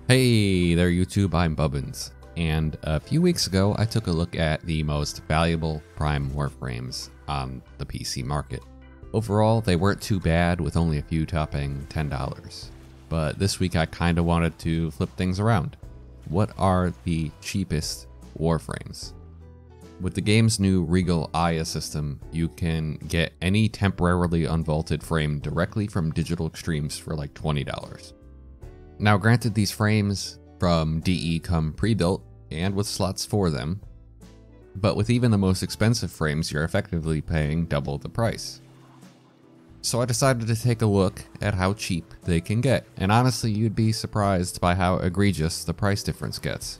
Hey there YouTube, I'm Bubbins, and a few weeks ago I took a look at the most valuable Prime Warframes on the PC market. Overall, they weren't too bad, with only a few topping $10. But this week I kinda wanted to flip things around. What are the cheapest Warframes? With the game's new Regal Aya system, you can get any temporarily unvaulted frame directly from Digital Extremes for like $20. Now granted, these frames from DE come pre-built and with slots for them, but with even the most expensive frames you're effectively paying double the price. So I decided to take a look at how cheap they can get, and honestly you'd be surprised by how egregious the price difference gets.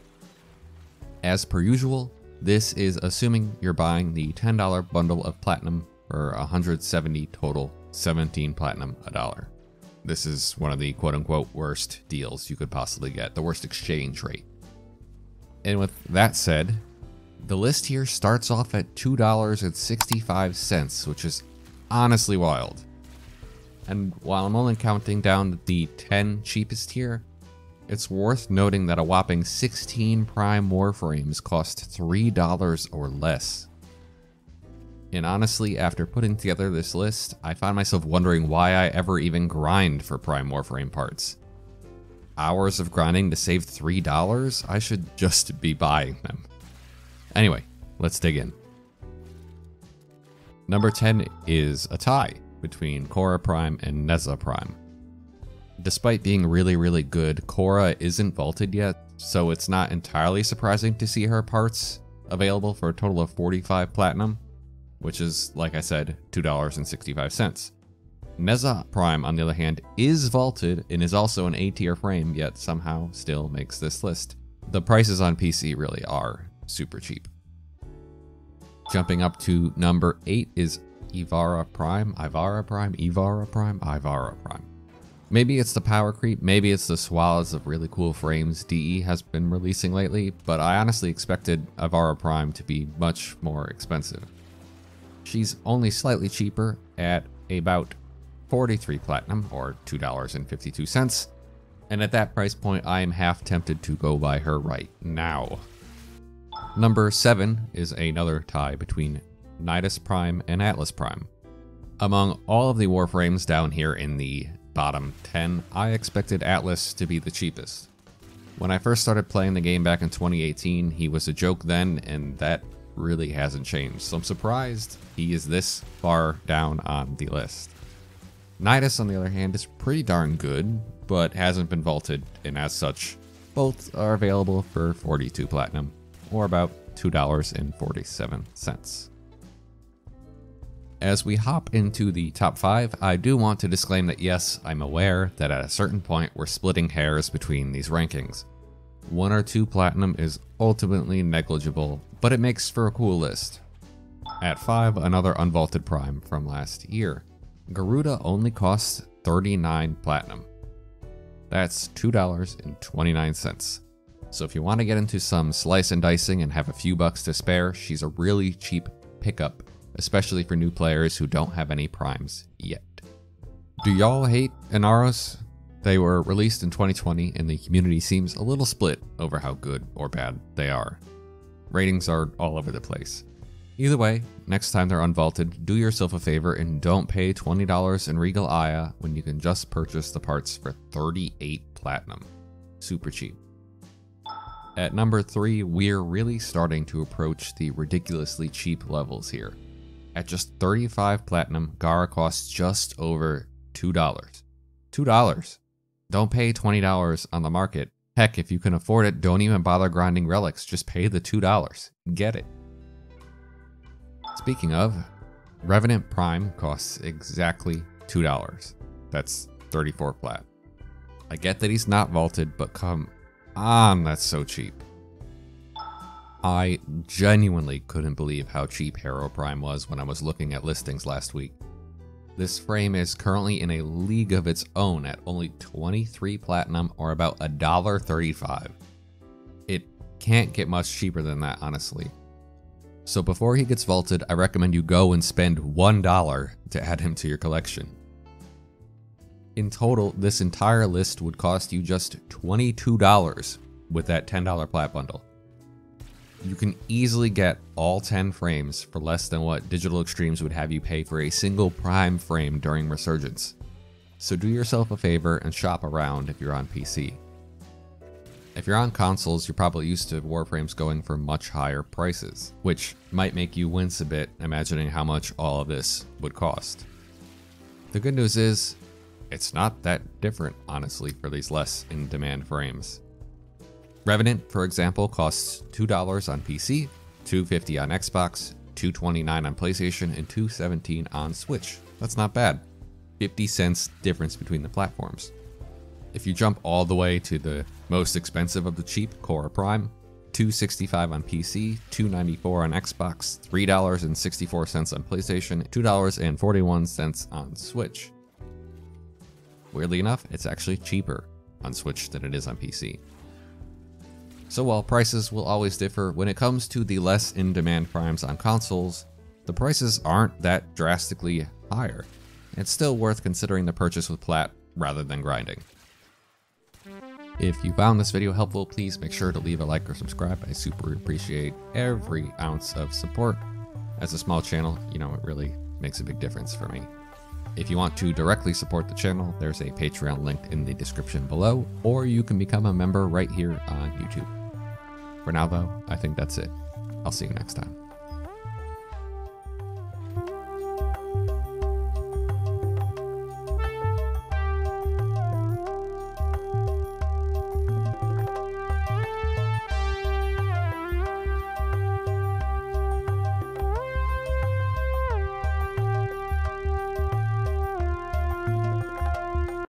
As per usual, this is assuming you're buying the $10 bundle of platinum for 170 total, 17 platinum $1. This is one of the quote-unquote worst deals you could possibly get, the worst exchange rate. And with that said, the list here starts off at $2.65, which is honestly wild. And while I'm only counting down the 10 cheapest here, it's worth noting that a whopping 16 Prime Warframes cost $3 or less. And honestly, after putting together this list, I found myself wondering why I ever even grind for Prime Warframe parts. Hours of grinding to save $3? I should just be buying them. Anyway, let's dig in. Number 10 is a tie between Quora Prime and Nidus Prime. Despite being really good, Quora isn't vaulted yet, so it's not entirely surprising to see her parts available for a total of 45 platinum. Which is, like I said, $2.65. Nidus Prime, on the other hand, is vaulted and is also an A-tier frame, yet somehow still makes this list. The prices on PC really are super cheap. Jumping up to number 8 is Ivara Prime. Maybe it's the power creep, maybe it's the swathes of really cool frames DE has been releasing lately, but I honestly expected Ivara Prime to be much more expensive. She's only slightly cheaper at about 43 platinum, or $2.52, and at that price point I am half tempted to go buy her right now. Number 7 is another tie between Nidus Prime and Atlas Prime. Among all of the Warframes down here in the bottom 10, I expected Atlas to be the cheapest. When I first started playing the game back in 2018, he was a joke then, and that really hasn't changed, so I'm surprised he is this far down on the list. Nidus, on the other hand, is pretty darn good, but hasn't been vaulted, and as such, both are available for 42 platinum, or about $2.47. As we hop into the top 5, I do want to disclaim that yes, I'm aware that at a certain point we're splitting hairs between these rankings. 1 or 2 platinum is ultimately negligible, but it makes for a cool list. At 5, another unvaulted Prime from last year. Garuda only costs 39 platinum. That's $2.29. So if you want to get into some slice and dicing and have a few bucks to spare, she's a really cheap pickup, especially for new players who don't have any primes yet. Do y'all hate Anaros? They were released in 2020 and the community seems a little split over how good or bad they are. Ratings are all over the place. Either way, next time they're unvaulted, do yourself a favor and don't pay $20 in Regal Aya when you can just purchase the parts for 38 platinum. Super cheap. At number 3, we're really starting to approach the ridiculously cheap levels here. At just 35 platinum, Gara costs just over $2. $2. Don't pay $20 on the market. Heck, if you can afford it, don't even bother grinding relics. Just pay the $2. Get it. Speaking of, Revenant Prime costs exactly $2. That's 34 plat. I get that he's not vaulted, but come on, that's so cheap. I genuinely couldn't believe how cheap Herobrine was when I was looking at listings last week. This frame is currently in a league of its own at only 23 platinum, or about $1.35. It can't get much cheaper than that, honestly. So before he gets vaulted, I recommend you go and spend $1 to add him to your collection. In total, this entire list would cost you just $22 with that $10 plat bundle. You can easily get all 10 frames for less than what Digital Extremes would have you pay for a single Prime frame during Resurgence. So do yourself a favor and shop around if you're on PC. If you're on consoles, you're probably used to Warframes going for much higher prices, which might make you wince a bit imagining how much all of this would cost. The good news is, it's not that different, honestly, for these less in-demand frames. Revenant, for example, costs $2 on PC, $2.50 on Xbox, $2.29 on PlayStation, and $2.17 on Switch. That's not bad. 50 cents difference between the platforms. If you jump all the way to the most expensive of the cheap, Quora Prime, $2.65 on PC, $2.94 on Xbox, $3.64 on PlayStation, $2.41 on Switch. Weirdly enough, it's actually cheaper on Switch than it is on PC. So while prices will always differ, when it comes to the less in-demand primes on consoles, the prices aren't that drastically higher. It's still worth considering the purchase with plat rather than grinding. If you found this video helpful, please make sure to leave a like or subscribe. I super appreciate every ounce of support. As a small channel, it really makes a big difference for me. If you want to directly support the channel, there's a Patreon link in the description below, or you can become a member right here on YouTube. For now though, I think that's it. I'll see you next time.